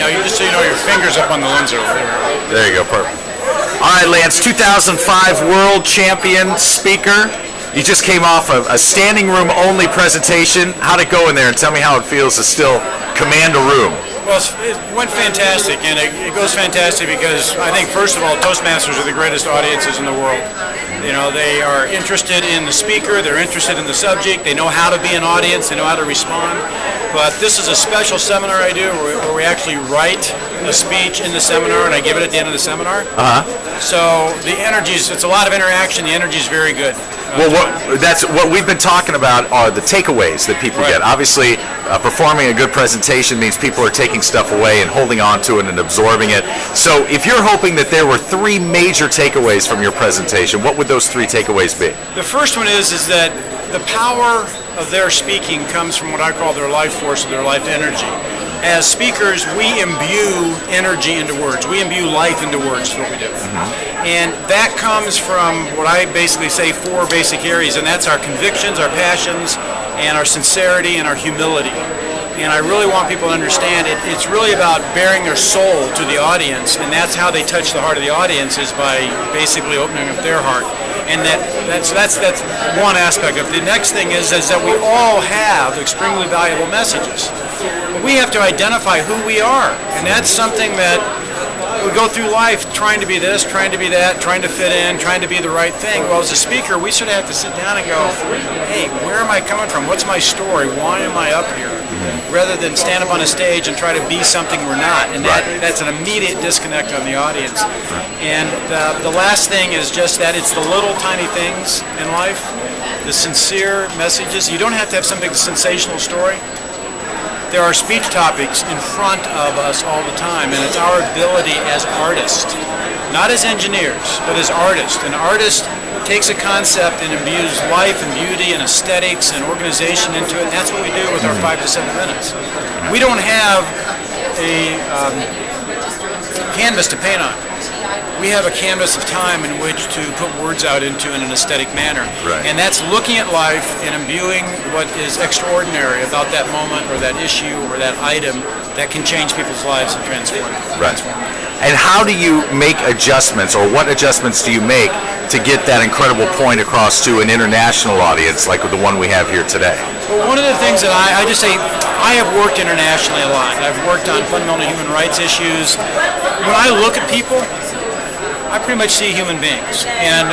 Now, you just so you know, your fingers up on the lens over there. There you go, perfect. All right, Lance, 2005 World Champion speaker. You just came off of a standing room only presentation. How'd it go in there, and tell me how it feels to still command a room? Well, it went fantastic, and it goes fantastic because I think, first of all, Toastmasters are the greatest audiences in the world. You know, they are interested in the speaker, they're interested in the subject, they know how to be an audience, they know how to respond. But this is a special seminar I do where we actually write a speech in the seminar, and I give it at the end of the seminar. So the energy it's a lot of interaction, the energy is very good. Well, that's what we've been talking about are the takeaways that people get. Obviously, performing a good presentation means people are taking stuff away and holding on to it and absorbing it. So if you're hoping that there were 3 major takeaways from your presentation, what would those 3 takeaways be? The first one is that the power of their speaking comes from what I call their life force, or their life energy. As speakers, we imbue energy into words. We imbue life into words is what we do. And that comes from what I basically say 4 basic areas, and that's our convictions, our passions, and our sincerity, and our humility. And I really want people to understand it's really about bearing their soul to the audience, and that's how they touch the heart of the audience, is by basically opening up their heart. And that's one aspect of it. The next thing is that we all have extremely valuable messages. But we have to identify who we are, and that's something that we go through life trying to be this, trying to be that, trying to fit in, trying to be the right thing. Well, as a speaker, we sort of have to sit down and go, hey, where am I coming from? What's my story? Why am I up here? Rather than stand up on a stage and try to be something we're not. And that's an immediate disconnect on the audience. And the last thing is just that it's the little tiny things in life, the sincere messages. You don't have to have some big sensational story. There are speech topics in front of us all the time, and it's our ability as artists, not as engineers, but as artists. An artist takes a concept and imbues life and beauty and aesthetics and organization into it, and that's what we do with our 5 to 7 minutes. We don't have a canvas to paint on. We have a canvas of time in which to put words out into in an aesthetic manner. And that's looking at life and imbuing what is extraordinary about that moment or that issue or that item that can change people's lives and transform them. And how do you make adjustments, or what adjustments do you make to get that incredible point across to an international audience like the one we have here today? Well, one of the things that I just say, I have worked internationally a lot. I've worked on fundamental human rights issues. When I look at people, I pretty much see human beings. And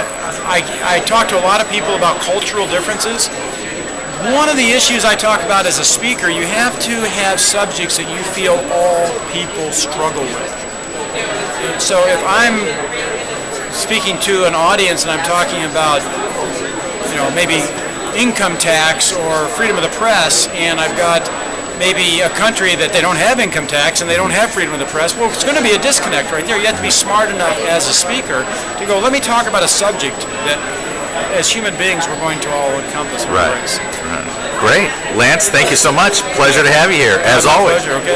I talk to a lot of people about cultural differences. One of the issues I talk about as a speaker, you have to have subjects that you feel all people struggle with. So if I'm speaking to an audience and I'm talking about, maybe income tax or freedom of the press, and I've got maybe a country that they don't have income tax and they don't have freedom of the press, well, it's going to be a disconnect right there. You have to be smart enough as a speaker to go, let me talk about a subject that as human beings we're going to all encompass and embrace. Great. Lance, thank you so much. Pleasure to have you here, as always. Pleasure. Okay.